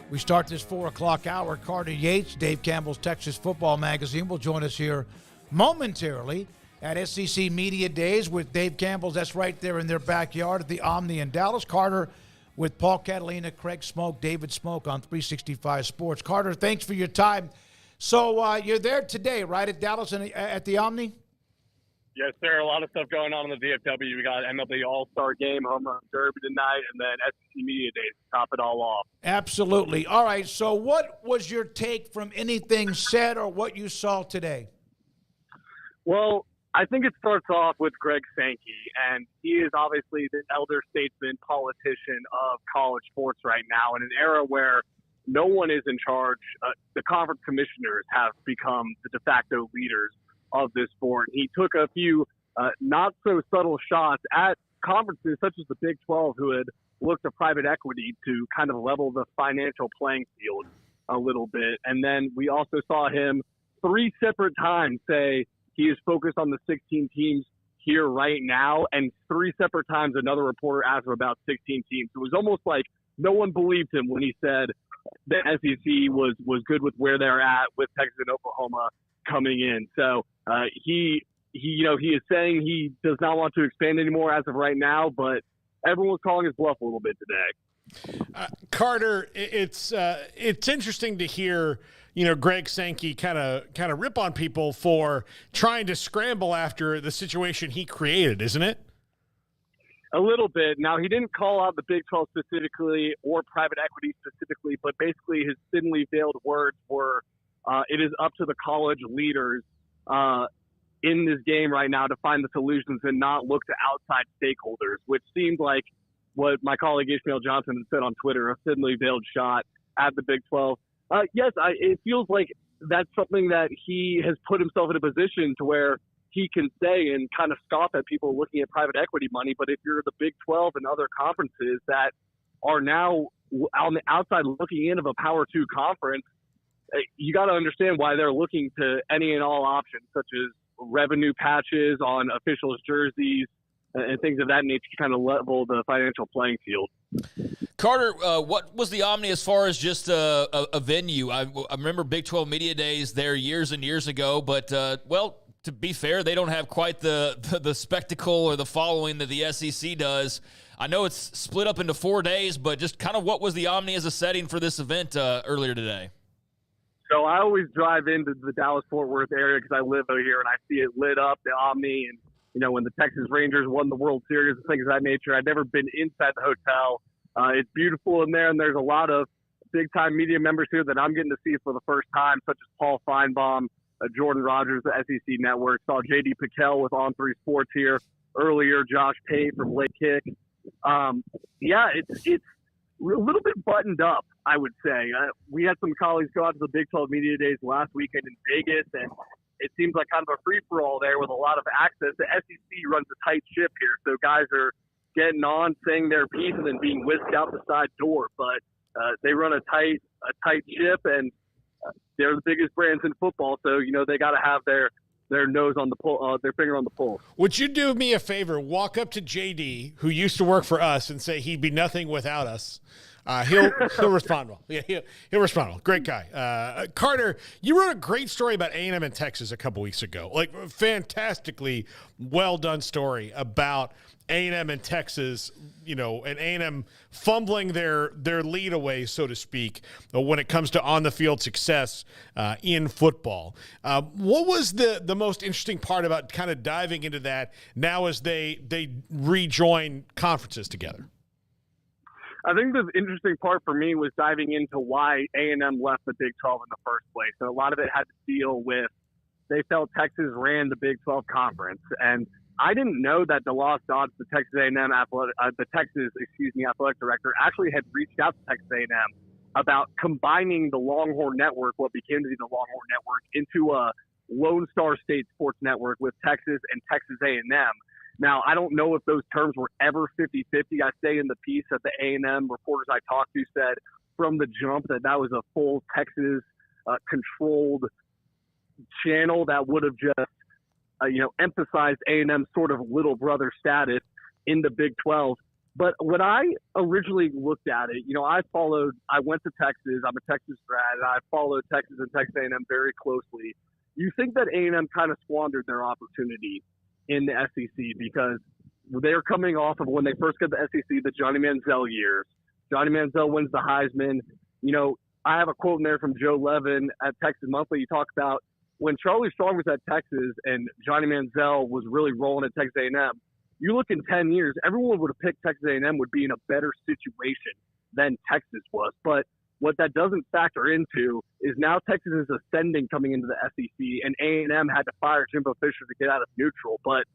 We start this 4 o'clock hour. Carter Yates, Dave Campbell's Texas Football Magazine, will join us here momentarily at SEC Media Days with Dave Campbell's. That's right there in their backyard at the Omni in Dallas. Carter with Paul Catalina, Craig Smoke, David Smoke on 365 Sports. Carter, thanks for your time. So you're there today, right, at Dallas and at the Omni? Yes, sir. A lot of stuff going on in the VFW. We got MLB All-Star Game, Home Run Derby tonight, and then SEC Media Days to top it all off. Absolutely. All right, so what was your take from anything said or what you saw today? Well, I think it starts off with Greg Sankey, and he is obviously the elder statesman, politician of college sports right now in an era where no one is in charge. The conference commissioners have become the de facto leaders of this sport. He took a few not so subtle shots at conferences such as the Big 12, who had looked to private equity to kind of level the financial playing field a little bit. And then we also saw him 3 separate times say he is focused on the 16 teams here right now, and 3 separate times another reporter asked him about 16 teams. It was almost like no one believed him when he said the SEC was good with where they're at with Texas and Oklahoma coming in. So he is saying he does not want to expand anymore as of right now, but everyone's calling his bluff a little bit today. Carter, it's interesting to hear, Greg Sankey kind of rip on people for trying to scramble after the situation he created, isn't it? A little bit. Now, he didn't call out the Big 12 specifically or private equity specifically, but basically his thinly veiled words were, it is up to the college leaders in this game right now to find the solutions and not look to outside stakeholders, which seemed like what my colleague Ishmael Johnson had said on Twitter, a thinly veiled shot at the Big 12. Yes, it feels like that's something that he has put himself in a position to where he can say and kind of scoff at people looking at private equity money. But if you're the Big 12 and other conferences that are now on the outside looking in of a Power 2 conference, you got to understand why they're looking to any and all options, such as revenue patches on officials' jerseys and things of that nature to kind of level the financial playing field. Carter, what was the Omni as far as just a venue? I remember Big 12 Media Days there years and years ago, but, to be fair, they don't have quite the spectacle or the following that the SEC does. I know it's split up into 4 days, but just kind of what was the Omni as a setting for this event earlier today? So I always drive into the Dallas-Fort Worth area because I live over here, and I see it lit up, the Omni, and, when the Texas Rangers won the World Series and things of that nature. I'd never been inside the hotel. It's beautiful in there, and there's a lot of big-time media members here that I'm getting to see for the first time, such as Paul Feinbaum, Jordan Rogers, the SEC Network. Saw J.D. Piquel with On3 Sports here earlier, Josh Pate from Lake Kick. It's a little bit buttoned up, I would say. We had some colleagues go out to the Big 12 Media Days last weekend in Vegas, and it seems like kind of a free-for-all there with a lot of access. The SEC runs a tight ship here, so guys are getting on, saying their piece, and then being whisked out the side door. But they run a tight ship, and they're the biggest brands in football, so they got to have their nose on the pulse, their finger on the pulse. Would you do me a favor? Walk up to JD, who used to work for us, and say he'd be nothing without us. He'll respond well. Yeah, he'll respond well. Great guy. Carter, you wrote a great story about A&M in Texas a couple weeks ago. Like, fantastically well done story about A&M in Texas, and A&M fumbling their lead away, so to speak, when it comes to on-the-field success in football. What was the most interesting part about kind of diving into that now as they rejoin conferences together? I think the interesting part for me was diving into why A&M left the Big 12 in the first place. And a lot of it had to deal with they felt Texas ran the Big 12 conference. And I didn't know that DeLoss Dodds, the Texas A&M athletic director, actually had reached out to Texas A&M about combining the Longhorn Network, what became to be the Longhorn Network, into a Lone Star State sports network with Texas and Texas A&M. Now, I don't know if those terms were ever 50-50. I say in the piece that the A&M reporters I talked to said from the jump that was a full Texas controlled channel that would have just, emphasized A&M's sort of little brother status in the Big 12. But when I originally looked at it, I went to Texas. I'm a Texas grad, and I followed Texas and Texas A&M very closely. You think that A&M kind of squandered their opportunity in the SEC because they're coming off of when they first got the SEC, the Johnny Manziel years. Johnny Manziel wins the Heisman. I have a quote in there from Joe Levin at Texas Monthly. You talk about when Charlie Strong was at Texas and Johnny Manziel was really rolling at Texas A&M. You look in 10 years, everyone would have picked Texas A&M would be in a better situation than Texas was. But what that doesn't factor into is now Texas is ascending coming into the SEC, and A&M had to fire Jimbo Fisher to get out of neutral. But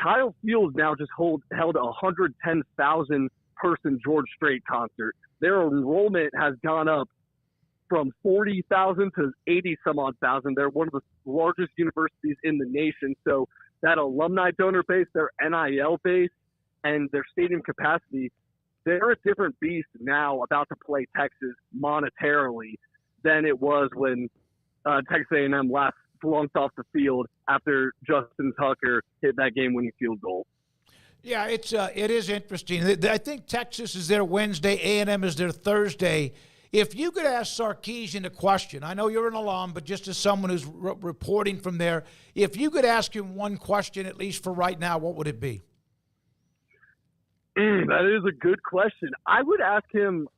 Kyle Fields now just held a 110,000 person George Strait concert. Their enrollment has gone up from 40,000 to 80 some odd thousand. They're one of the largest universities in the nation. So that alumni donor base, their NIL base, and their stadium capacity, they're a different beast now about to play Texas monetarily than it was when Texas A&M last flunked off the field after Justin Tucker hit that game-winning field goal. Yeah, it is interesting. I think Texas is their Wednesday, A&M is their Thursday. If you could ask Sarkisian a question, I know you're an alum, but just as someone who's reporting from there, if you could ask him one question, at least for right now, what would it be? That is a good question. I would ask him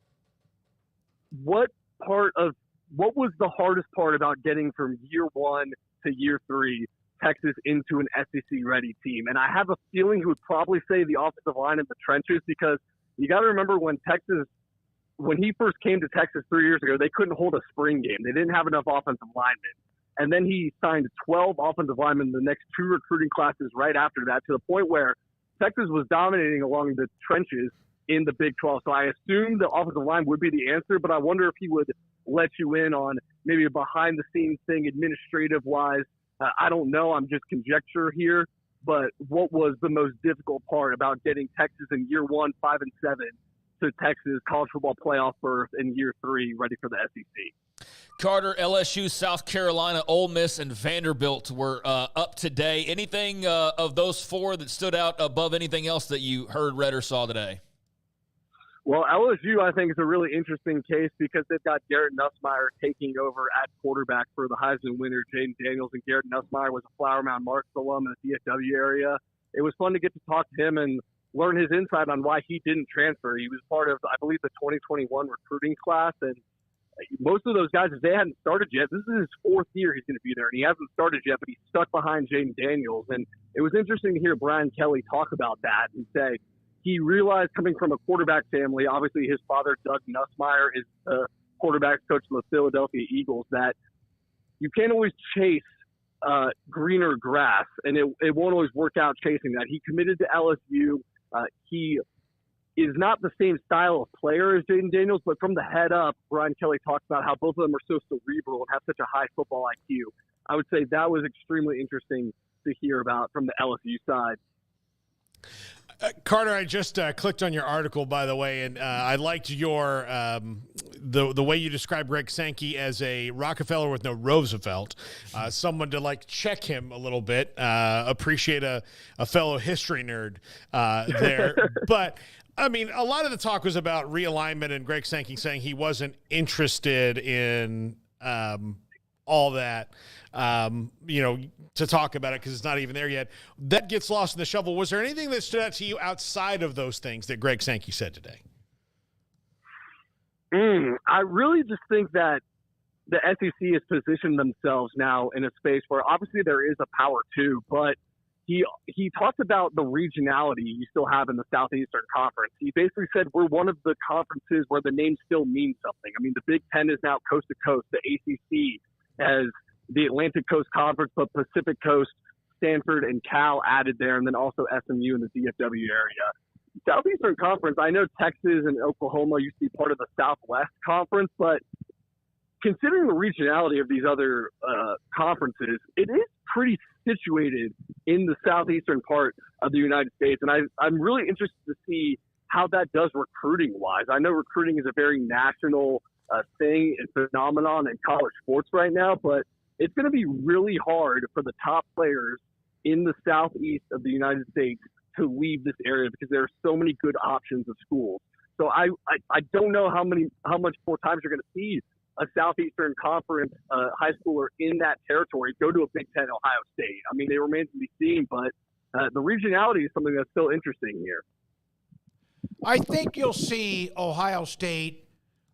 what was the hardest part about getting from year one to year three Texas into an SEC-ready team? And I have a feeling he would probably say the offensive line in the trenches, because you got to remember when he first came to Texas 3 years ago, they couldn't hold a spring game. They didn't have enough offensive linemen. And then he signed 12 offensive linemen in the next 2 recruiting classes right after that, to the point where Texas was dominating along the trenches in the Big 12. So I assume the offensive line would be the answer, but I wonder if he would let you in on maybe a behind-the-scenes thing administrative-wise. I don't know. I'm just conjecture here. But what was the most difficult part about getting Texas in year 1, 5-7, to Texas college football playoff berth in year 3, ready for the SEC? Carter, LSU, South Carolina, Ole Miss, and Vanderbilt were up today. Anything of those 4 that stood out above anything else that you heard, read, or saw today? Well, LSU, I think, is a really interesting case because they've got Garrett Nussmeier taking over at quarterback for the Heisman winner, Jaden Daniels. And Garrett Nussmeier was a Flower Mound Marks alum in the DFW area. It was fun to get to talk to him and learn his insight on why he didn't transfer. He was part of, I believe, the 2021 recruiting class. And most of those guys, if they hadn't started yet, this is his 4th year he's going to be there. And he hasn't started yet, but he's stuck behind Jaden Daniels. And it was interesting to hear Brian Kelly talk about that and say he realized, coming from a quarterback family, obviously his father, Doug Nussmeier, is the quarterback coach of the Philadelphia Eagles, that you can't always chase greener grass, and it won't always work out chasing that. He committed to LSU. He is not the same style of player as Jaden Daniels, but from the head up, Brian Kelly talks about how both of them are so cerebral and have such a high football IQ. I would say that was extremely interesting to hear about from the LSU side. Carter, I just clicked on your article, by the way, and I liked your the way you describe Greg Sankey as a Rockefeller with no Roosevelt, someone to check him a little bit. Appreciate a fellow history nerd there, but I mean, a lot of the talk was about realignment and Greg Sankey saying he wasn't interested in all that. To talk about it because it's not even there yet. That gets lost in the shuffle. Was there anything that stood out to you outside of those things that Greg Sankey said today? I really just think that the SEC has positioned themselves now in a space where obviously there is a power too, but he talked about the regionality you still have in the Southeastern Conference. He basically said we're one of the conferences where the name still means something. I mean, the Big Ten is now coast to coast. The ACC has the Atlantic Coast Conference, but Pacific Coast, Stanford, and Cal added there, and then also SMU in the DFW area. Southeastern Conference, I know Texas and Oklahoma used to be part of the Southwest Conference, but considering the regionality of these other conferences, it is pretty situated in the southeastern part of the United States, and I'm really interested to see how that does recruiting-wise. I know recruiting is a very national thing and phenomenon in college sports right now, but it's going to be really hard for the top players in the southeast of the United States to leave this area because there are so many good options of schools. So I don't know how much more times you're going to see a Southeastern Conference high schooler in that territory go to a Big Ten Ohio State. I mean, it remains to be seen, but the regionality is something that's still interesting here. I think you'll see Ohio State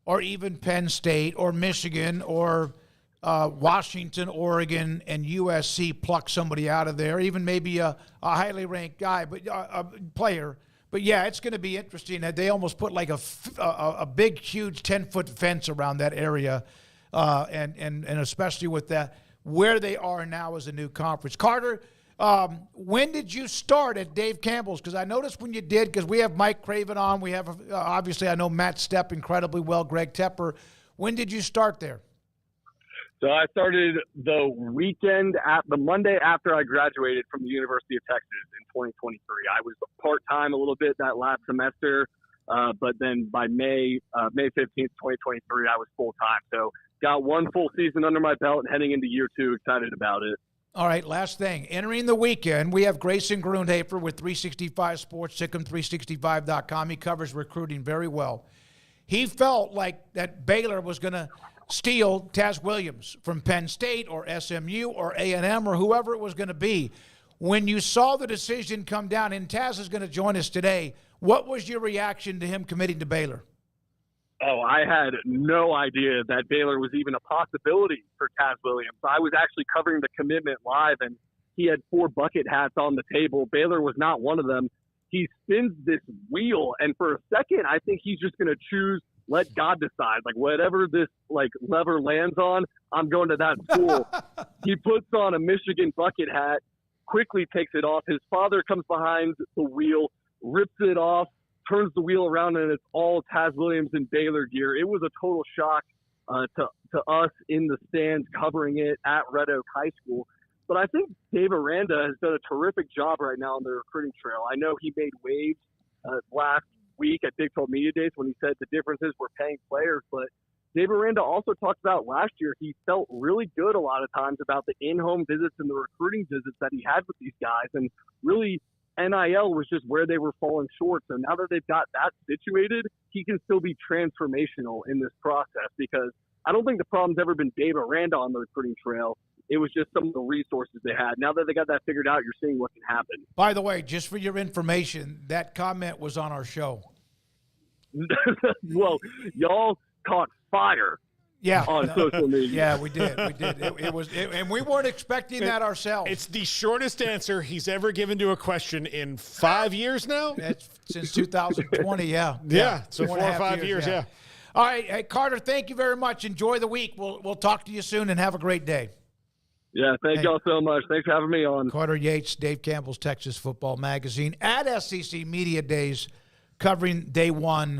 or even Penn State or Michigan or Washington, Oregon, and USC pluck somebody out of there, even maybe a highly ranked guy, but a player. But, yeah, it's going to be interesting that they almost put like a big, huge 10-foot fence around that area, and especially with that where they are now as a new conference. Carter, when did you start at Dave Campbell's? Because I noticed when you did, because we have Mike Craven on. We have, obviously, I know Matt Stepp incredibly well, Greg Tepper. When did you start there? So I started the Monday after I graduated from the University of Texas in 2023. I was part-time a little bit that last semester, but then by May 15th, 2023, I was full-time. So got one full season under my belt and heading into year two, excited about it. All right, last thing. Entering the weekend, we have Grayson Grundhafer with 365 Sports, SicEm365.com. He covers recruiting very well. He felt like that Baylor was going to steal Taz Williams from Penn State or SMU or A&M or whoever it was going to be. When you saw the decision come down, and Taz is going to join us today, what was your reaction to him committing to Baylor? Oh, I had no idea that Baylor was even a possibility for Taz Williams. I was actually covering the commitment live, and he had 4 bucket hats on the table. Baylor was not one of them. He spins this wheel, and for a second, I think he's just going to choose, let God decide. Like, whatever this, lever lands on, I'm going to that school. He puts on a Michigan bucket hat, quickly takes it off. His father comes behind the wheel, rips it off, turns the wheel around, and it's all Taz Williams in Baylor gear. It was a total shock to us in the stands covering it at Red Oak High School. But I think Dave Aranda has done a terrific job right now on the recruiting trail. I know he made waves last week at Big 12 Media Days when he said the differences were paying players, but Dave Aranda also talked about last year he felt really good a lot of times about the in-home visits and the recruiting visits that he had with these guys, and really NIL was just where they were falling short. So now that they've got that situated, he can still be transformational in this process, because I don't think the problem's ever been Dave Aranda on the recruiting trail. It was just some of the resources they had. Now that they got that figured out, you're seeing what can happen. By the way, just for your information, that comment was on our show. Well, y'all caught fire. Yeah, on social media. Yeah, we did. It was, and we weren't expecting that ourselves. It's the shortest answer he's ever given to a question in 5 years now. That's since 2020. Yeah. So 4 or 5 years. Yeah. All right, hey, Carter. Thank you very much. Enjoy the week. We'll talk to you soon, and have a great day. Yeah, thank y'all so much. Thanks for having me on. Carter Yates, Dave Campbell's Texas Football Magazine, at SEC Media Days, covering day one